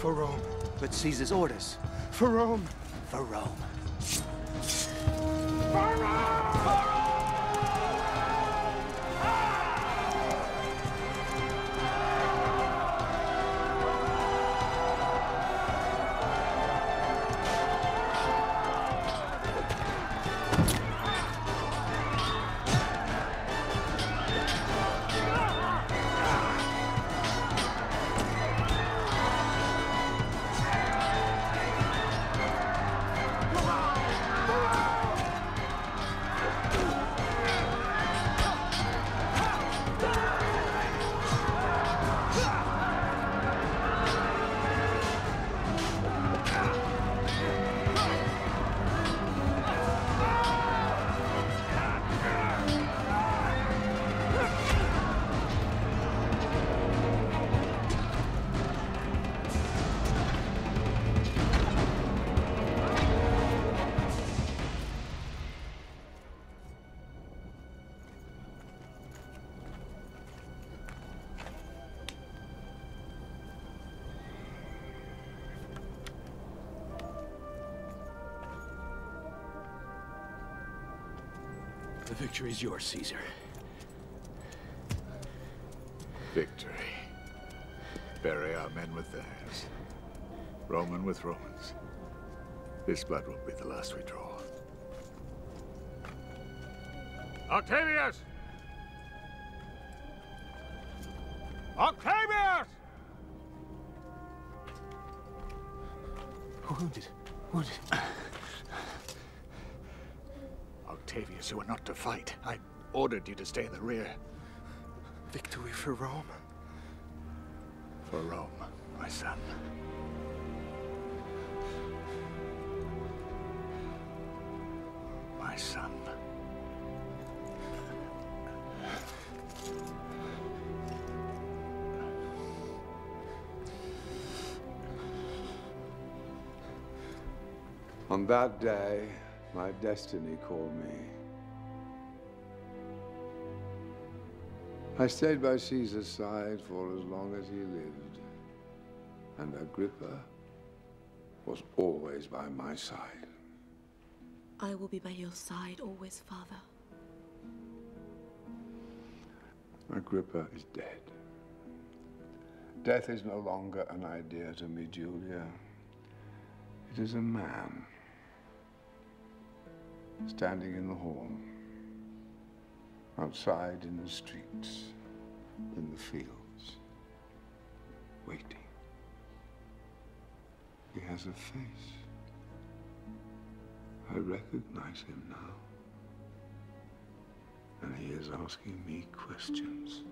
For Rome. But Caesar's orders. For Rome. For Rome. For Rome! For Rome! The victory is yours, Caesar. Victory. Bury our men with theirs. Roman with Romans. This blood will be the last we draw. Octavius! Octavius! Wounded. Wounded. Octavius, you are not to fight. I ordered you to stay in the rear. Victory for Rome. For Rome, my son. My son. On that day, my destiny called me. I stayed by Caesar's side for as long as he lived, and Agrippa was always by my side. I will be by your side always, Father. Agrippa is dead. Death is no longer an idea to me, Julia. It is a man standing in the hall, outside in the streets, in the fields, waiting. He has a face. I recognize him now. And he is asking me questions.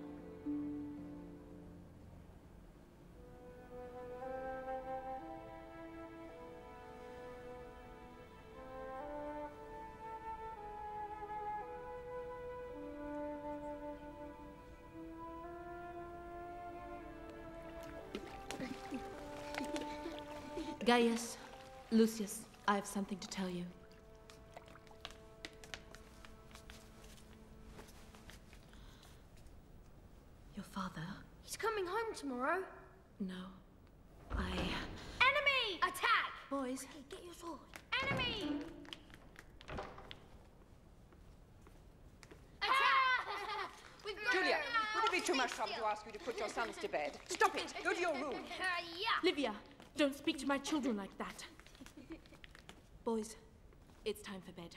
Gaius, Lucius, I have something to tell you. Your father... He's coming home tomorrow. No. Enemy! Attack! Boys. Okay, get your sword. Enemy! Attack! Julia, would it be too much trouble to ask you to put your sons to bed? Stop it! Go to your room. Yeah. Livia, don't speak to my children like that. Boys, it's time for bed.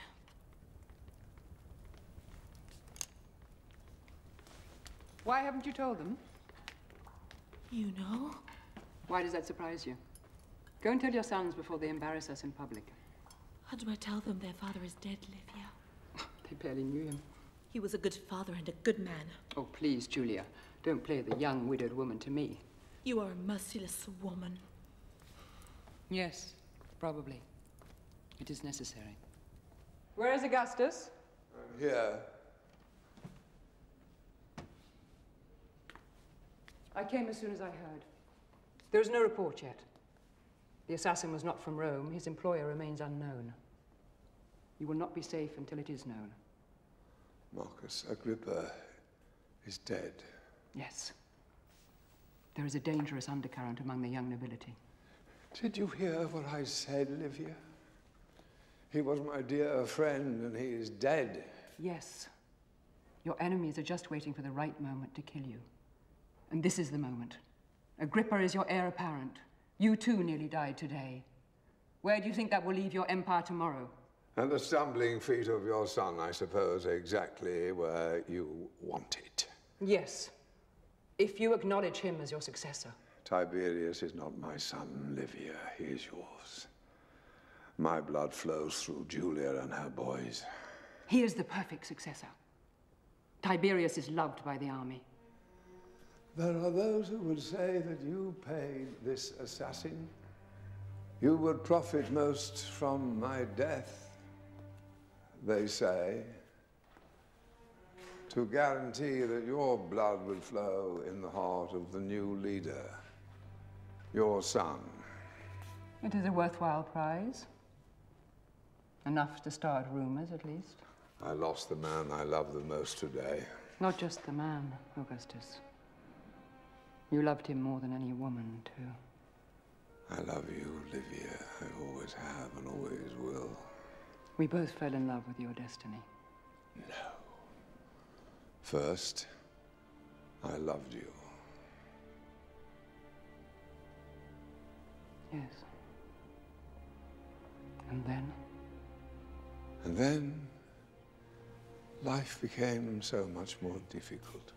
Why haven't you told them? You know? Why does that surprise you? Go and tell your sons before they embarrass us in public. How do I tell them their father is dead, Livia? They barely knew him. He was a good father and a good man. Oh, please, Julia. Don't play the young widowed woman to me. You are a merciless woman. Yes, probably. It is necessary. Where is Augustus? I'm here. I came as soon as I heard. There is no report yet. The assassin was not from Rome. His employer remains unknown. You will not be safe until it is known. Marcus, Agrippa is dead. Yes. There is a dangerous undercurrent among the young nobility. Did you hear what I said, Livia? He was my dear friend, and he is dead. Yes. Your enemies are just waiting for the right moment to kill you. And this is the moment. Agrippa is your heir apparent. You too nearly died today. Where do you think that will leave your empire tomorrow? And the stumbling feet of your son, I suppose, exactly where you want it. Yes. If you acknowledge him as your successor. Tiberius is not my son, Livia. He is yours. My blood flows through Julia and her boys. He is the perfect successor. Tiberius is loved by the army. There are those who would say that you paid this assassin. You would profit most from my death, they say, to guarantee that your blood would flow in the heart of the new leader, your son. It is a worthwhile prize. Enough to start rumors, at least. I lost the man I love the most today. Not just the man, Augustus. You loved him more than any woman, too. I love you, Livia. I always have and always will. We both fell in love with your destiny. No. First, I loved you. Yes. And then? And then, life became so much more difficult.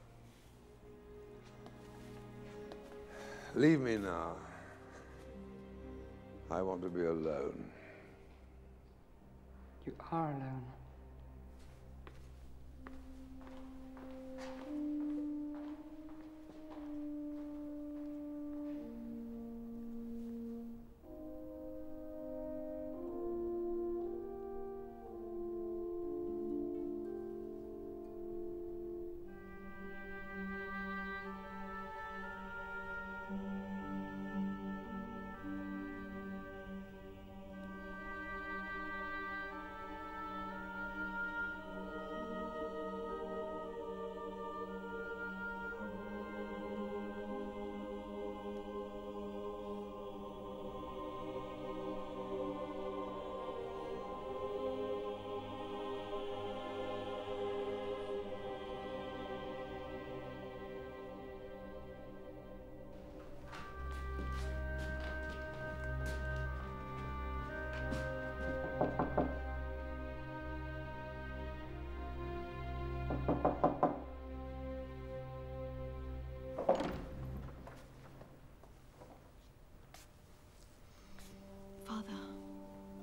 Leave me now. I want to be alone. You are alone.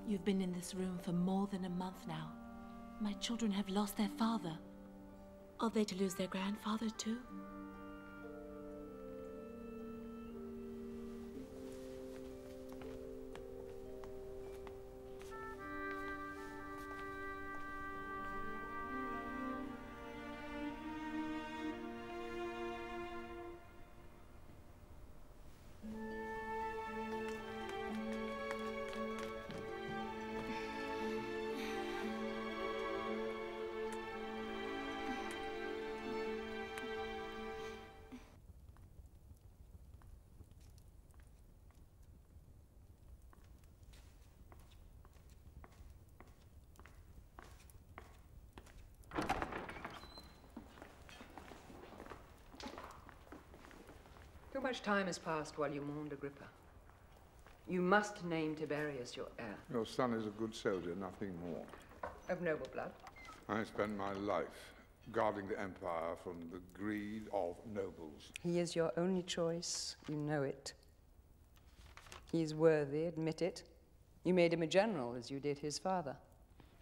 You've been in this room for more than a month now. My children have lost their father. Are they to lose their grandfather too? Too much time has passed while you mourned Agrippa. You must name Tiberius your heir. Your son is a good soldier, nothing more. Of noble blood. I spent my life guarding the empire from the greed of nobles. He is your only choice. You know it. He is worthy, admit it. You made him a general, as you did his father.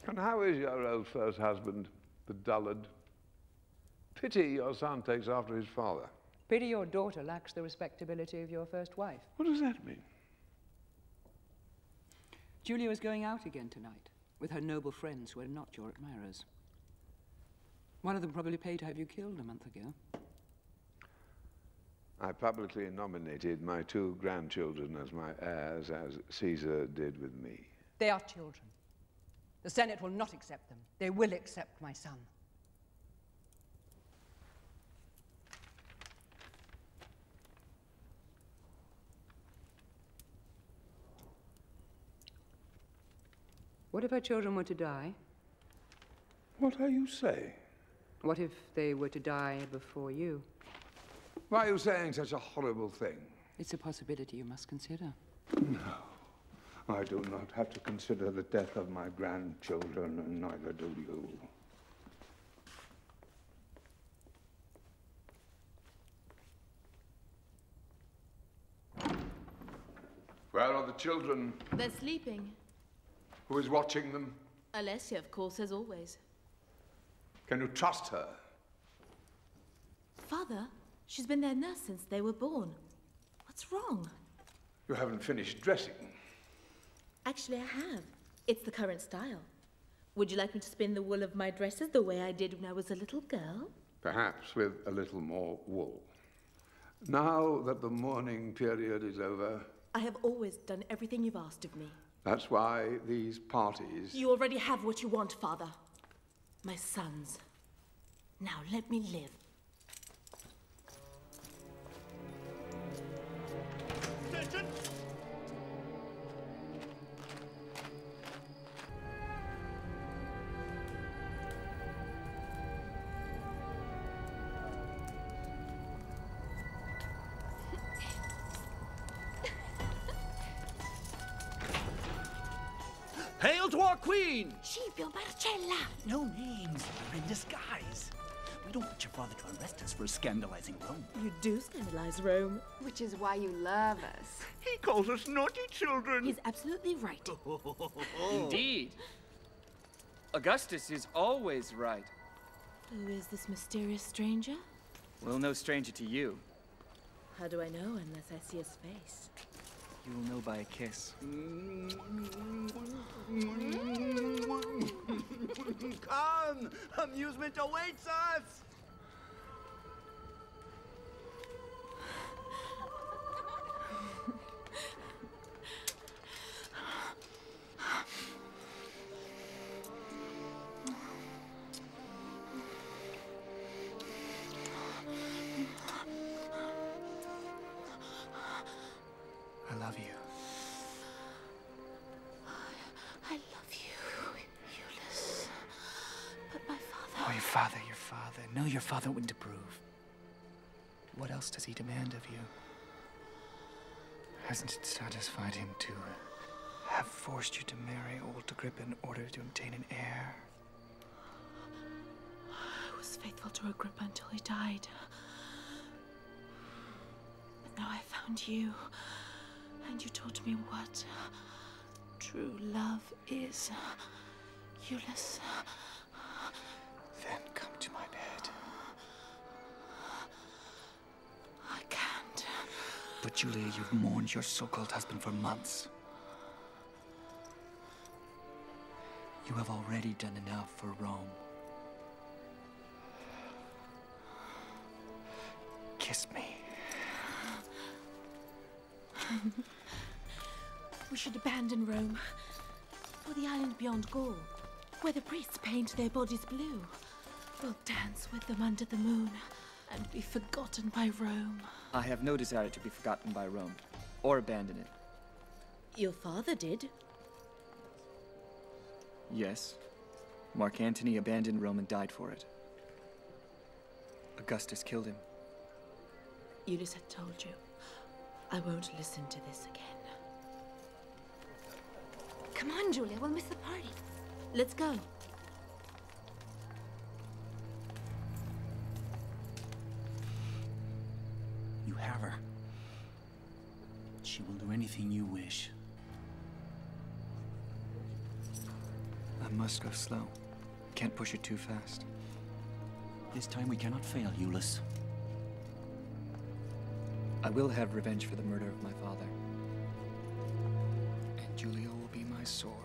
And how is your old first husband, the dullard? Pity your son takes after his father. Pity your daughter lacks the respectability of your first wife. What does that mean? Julia is going out again tonight, with her noble friends who are not your admirers. One of them probably paid to have you killed a month ago. I publicly nominated my 2 grandchildren as my heirs, as Caesar did with me. They are children. The Senate will not accept them. They will accept my son. What if our children were to die? What are you saying? What if they were to die before you? Why are you saying such a horrible thing? It's a possibility you must consider. No, I do not have to consider the death of my grandchildren, and neither do you. Where are the children? They're sleeping. Who is watching them? Alessia, of course, as always. Can you trust her? Father, she's been their nurse since they were born. What's wrong? You haven't finished dressing. Actually, I have. It's the current style. Would you like me to spin the wool of my dresses the way I did when I was a little girl? Perhaps with a little more wool. Now that the mourning period is over... I have always done everything you've asked of me. That's why these parties... You already have what you want, Father. My sons. Now let me live. Attention! Hail to our queen! Scipio Marcella! No names. We're in disguise. We don't want your father to arrest us for scandalizing Rome. You do scandalize Rome. Which is why you love us. He calls us naughty children. He's absolutely right. Indeed. Augustus is always right. Who is this mysterious stranger? Well, no stranger to you. How do I know unless I see his face? You will know by a kiss. Come! Amusement awaits us! I love you. I love you, Iullus. But my father... Oh, your father. No, your father wouldn't approve. What else does he demand of you? Hasn't it satisfied him to have forced you to marry old Agrippa in order to obtain an heir? I was faithful to Agrippa until he died. But now I found you. And you taught me what true love is. Iullus. Then come to my bed. I can't. But Julia, you've mourned your so-called husband for months. You have already done enough for Rome. Kiss me. We should abandon Rome for the island beyond Gaul, where the priests paint their bodies blue. We'll dance with them under the moon and be forgotten by Rome. I have no desire to be forgotten by Rome, or abandon it. Your father did. Yes, Mark Antony abandoned Rome and died for it. Augustus killed him. Iullus had told you. I won't listen to this again. Come on, Julia, we'll miss the party. Let's go. You have her. She will do anything you wish. I must go slow. Can't push it too fast. This time we cannot fail, Iullus. I will have revenge for the murder of my father. And Julia will be my sword.